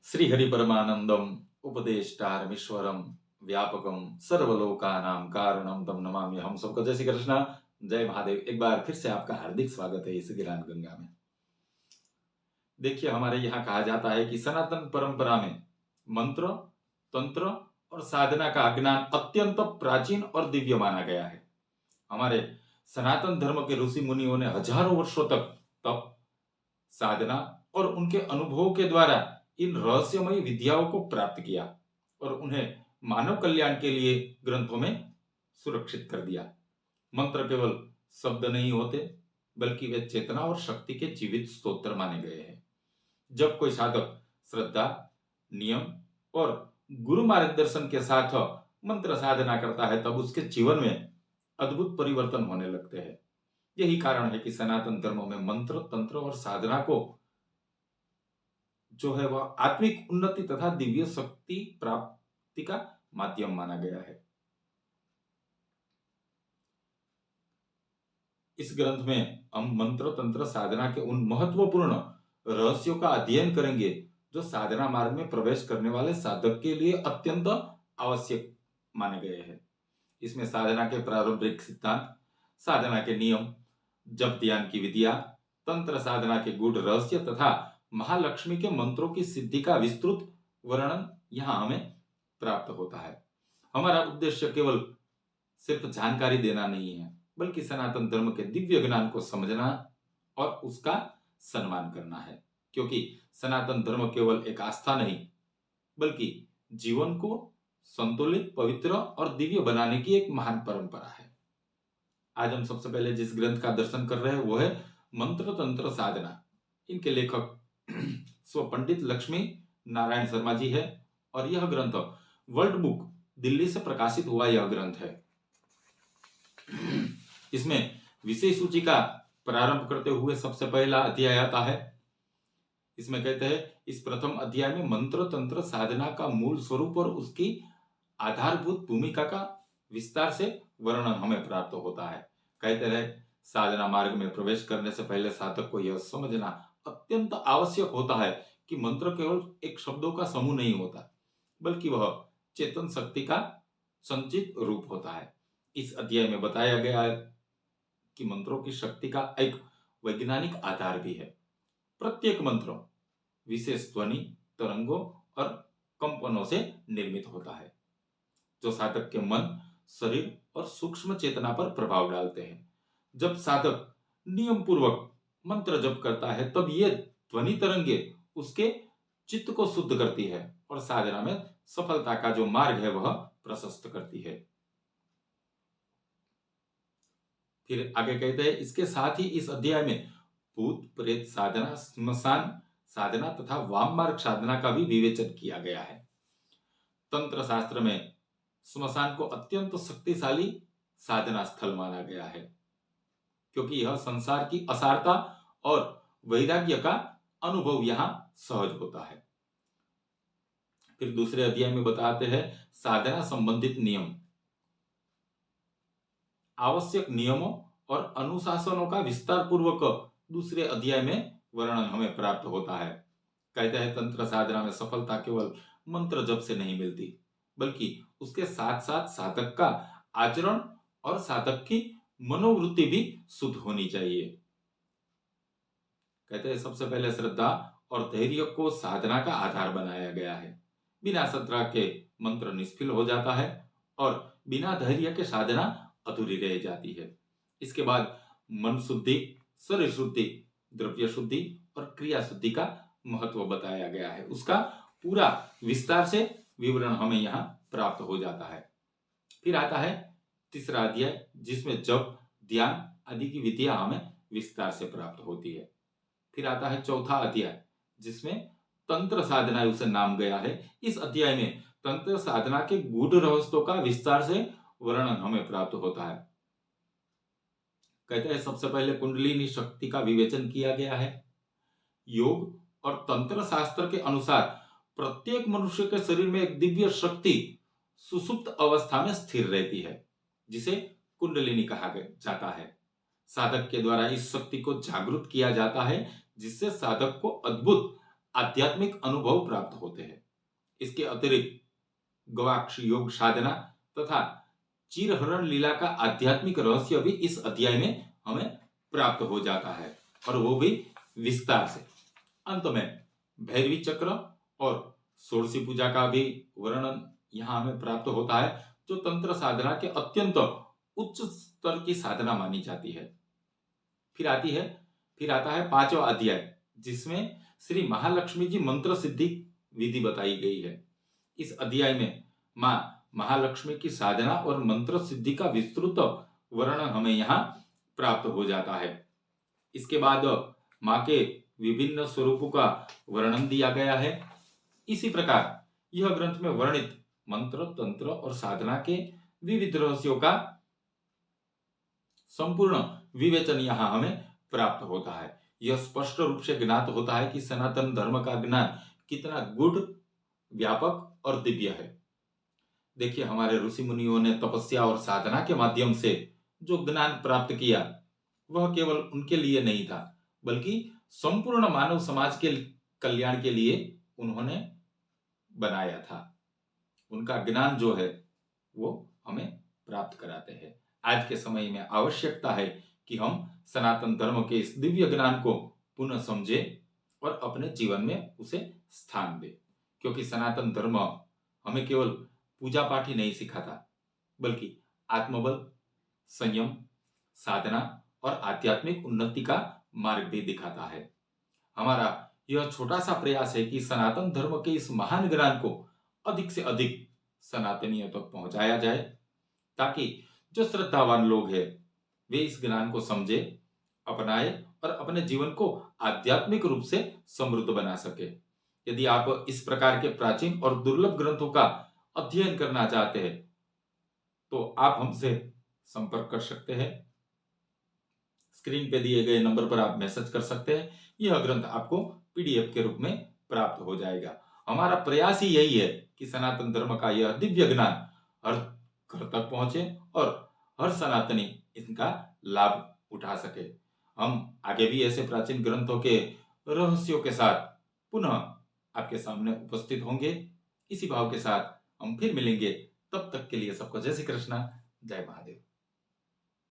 श्रीहरि परमानंदम उपदेष्टारमीश्वरम व्यापकम सर्वलोकानां कारणम तम नमामि। हम सबको जय श्री कृष्णा, जय महादेव। एक बार फिर से आपका हार्दिक स्वागत है इस ज्ञान गंगा में। देखिए, हमारे यहाँ कहा जाता है कि सनातन परंपरा में मंत्र, तंत्र और साधना का ज्ञान अत्यंत प्राचीन और दिव्य माना गया है। हमारे सनातन धर्म के ऋषि मुनियों ने हजारों वर्षों तक तप, साधना और उनके अनुभवों के द्वारा इन रहस्यमयी विद्याओं को प्राप्त किया और उन्हें मानव कल्याण के लिए ग्रंथों में सुरक्षित कर दिया। मंत्र केवल शब्द नहीं होते, बल्कि वे चेतना और शक्ति के जीवित स्तोत्र माने गए हैं। जब कोई साधक श्रद्धा, नियम और गुरु मार्गदर्शन के साथ मंत्र साधना करता है, तब उसके जीवन में अद्भुत परिवर्तन होने लगते हैं। यही कारण है कि सनातन धर्म में मंत्र, तंत्र और साधना को जो है वह आत्मिक उन्नति तथा दिव्य शक्ति प्राप्ति का माध्यम माना गया है। इस ग्रंथ में हम मंत्र, तंत्र, साधना के उन महत्वपूर्ण रहस्यों का अध्ययन करेंगे जो साधना मार्ग में प्रवेश करने वाले साधक के लिए अत्यंत आवश्यक माने गए हैं। इसमें साधना के प्रारंभिक सिद्धांत, साधना के नियम, जप ध्यान की विधियां, तंत्र साधना के गूढ़ रहस्य तथा महालक्ष्मी के मंत्रों की सिद्धि का विस्तृत वर्णन यहाँ हमें प्राप्त होता है। हमारा उद्देश्य केवल सिर्फ जानकारी देना नहीं है, बल्कि सनातन धर्म के दिव्य ज्ञान को समझना और उसका सम्मान करना है, क्योंकि सनातन धर्म केवल एक आस्था नहीं, बल्कि जीवन को संतुलित, पवित्र और दिव्य बनाने की एक महान परंपरा है। आज हम सबसे पहले जिस ग्रंथ का दर्शन कर रहे हैं वो है मंत्र तंत्र साधना। इनके लेखक स्व पंडित लक्ष्मी नारायण शर्मा जी है और यह ग्रंथ वर्ल्ड बुक दिल्ली से प्रकाशित हुआ यह ग्रंथ है। इसमें विषय सूची का प्रारंभ करते हुए सबसे पहला अध्याय आता है। इसमें कहते हैं, इस प्रथम अध्याय में मंत्र तंत्र साधना का मूल स्वरूप और उसकी आधारभूत भूमिका का विस्तार से वर्णन हमें प्राप्त होता है। कहते रहे, साधना मार्ग में प्रवेश करने से पहले साधक को यह समझना अत्यंत आवश्यक होता है कि मंत्र केवल एक शब्दों का समूह नहीं होता, बल्कि वह चेतन शक्ति का संचित रूप होता है। इस अध्याय में बताया गया है कि मंत्रों की शक्ति का एक वैज्ञानिक आधार भी है। प्रत्येक मंत्र विशेष ध्वनि, तरंगों और कंपनों से निर्मित होता है, जो साधक के मन, शरीर और सूक्ष्म चेतना पर प्रभाव डालते हैं। जब साधक नियम पूर्वक मंत्र जप करता है, तब ये ध्वनि तरंगे उसके चित्त को शुद्ध करती है और साधना में सफलता का जो मार्ग है वह प्रशस्त करती है। फिर आगे कहते हैं, इसके साथ ही इस अध्याय में भूत प्रेत साधना, स्मशान साधना तथा वाम मार्ग साधना का भी विवेचन किया गया है। तंत्र शास्त्र में स्मशान को अत्यंत शक्तिशाली साधना स्थल माना गया है, क्योंकि यह संसार की असारता और वैराग्य का अनुभव यहां सहज होता है। फिर दूसरे अध्याय में बताते हैं साधना संबंधित नियम, आवश्यक नियमों और अनुशासनों का विस्तार पूर्वक दूसरे अध्याय में वर्णन हमें प्राप्त होता है। कहते हैं, तंत्र साधना में सफलता केवल मंत्र जप से नहीं मिलती, बल्कि उसके साथ साथ साधक का आचरण और साधक की मनोवृत्ति भी शुद्ध होनी चाहिए। कहते हैं, सबसे पहले श्रद्धा और धैर्य को साधना का आधार बनाया गया है। बिना श्रद्धा के मंत्र निष्फल हो जाता है और बिना धैर्य के साधना अधूरी रह जाती है। इसके बाद मन शुद्धि, शरीर शुद्धि, द्रव्य शुद्धि और क्रिया शुद्धि का महत्व बताया गया है। उसका पूरा विस्तार से विवरण हमें यहाँ प्राप्त हो जाता है। फिर आता है तीसरा अध्याय, जिसमें जप, ध्यान आदि की विधियां हमें विस्तार से प्राप्त होती है। फिर आता है चौथा अध्याय, जिसमें तंत्र साधना उसे नाम गया है। इस अध्याय में तंत्र साधना के गूढ़ रहस्यों का विस्तार से वर्णन हमें प्राप्त होता है। कहते हैं, सबसे पहले कुंडलिनी शक्ति का विवेचन किया गया है। योग और तंत्र शास्त्र के अनुसार प्रत्येक मनुष्य के शरीर में एक दिव्य शक्ति सुसुप्त अवस्था में स्थिर रहती है, जिसे कुंडलिनी कहा जाता है। साधक के द्वारा इस शक्ति को जागृत किया जाता है, जिससे साधक को अद्भुत आध्यात्मिक अनुभव प्राप्त होते हैं। इसके अतिरिक्त गवाक्ष योग साधना तथा चिरहरण लीला का आध्यात्मिक रहस्य भी इस अध्याय में हमें प्राप्त हो जाता है, और वो भी विस्तार से। अंत में भैरवी चक्र और षोडशी पूजा का भी वर्णन यहाँ हमें प्राप्त होता है, जो तंत्र साधना के अत्यंत उच्च स्तर की साधना मानी जाती है। फिर आता है पांचवा अध्याय, जिसमें श्री महालक्ष्मी जी मंत्र सिद्धि विधि बताई गई है। इस अध्याय में मां महालक्ष्मी की साधना और मंत्र सिद्धि का विस्तृत वर्णन हमें यहाँ प्राप्त हो जाता है। इसके बाद मां के विभिन्न स्वरूपों का वर्णन दिया गया है। इसी प्रकार यह ग्रंथ में वर्णित मंत्र, तंत्र और साधना के विविध रहस्यों का संपूर्ण विवेचन यहाँ हमें प्राप्त होता है। यह स्पष्ट रूप से ज्ञात होता है कि सनातन धर्म का ज्ञान कितना गूढ़, व्यापक और दिव्य है। देखिए, हमारे ऋषि मुनियों ने तपस्या और साधना के माध्यम से जो ज्ञान प्राप्त किया, वह केवल उनके लिए नहीं था, बल्कि संपूर्ण मानव समाज के कल्याण के लिए उन्होंने बनाया था। उनका ज्ञान जो है वो हमें प्राप्त कराते हैं। आज के समय में आवश्यकता है कि हम सनातन धर्म के इस दिव्य ज्ञान को पुनः समझें और अपने जीवन में उसे स्थान दें, क्योंकि सनातन धर्म हमें केवल पूजा पाठ ही नहीं सिखाता, बल्कि आत्मबल, संयम, साधना और आध्यात्मिक उन्नति का मार्ग भी दिखाता है। हमारा यह छोटा सा प्रयास है कि सनातन धर्म के इस महान ज्ञान को अधिक से अधिक सनातनियों तक पहुंचाया जाए, ताकि जो श्रद्धावान लोग हैं वे इस ज्ञान को समझे, अपनाए और अपने जीवन को आध्यात्मिक रूप से समृद्ध बना सके। यदि आप इस प्रकार के प्राचीन और दुर्लभ ग्रंथों का अध्ययन करना चाहते हैं तो आप हमसे संपर्क कर सकते हैं। स्क्रीन पे दिए गए नंबर पर आप मैसेज कर सकते हैं। यह ग्रंथ आपको पीडीएफ के रूप में प्राप्त हो जाएगा। हमारा प्रयास ही यही है कि सनातन धर्म का यह दिव्य ज्ञान हर घर तक पहुंचे और हर सनातनी इसका लाभ उठा सके। हम आगे भी ऐसे प्राचीन ग्रंथों के रहस्यों के साथ पुनः आपके सामने उपस्थित होंगे। इसी भाव के साथ हम फिर मिलेंगे। तब तक के लिए सबको जय श्री कृष्णा, जय महादेव।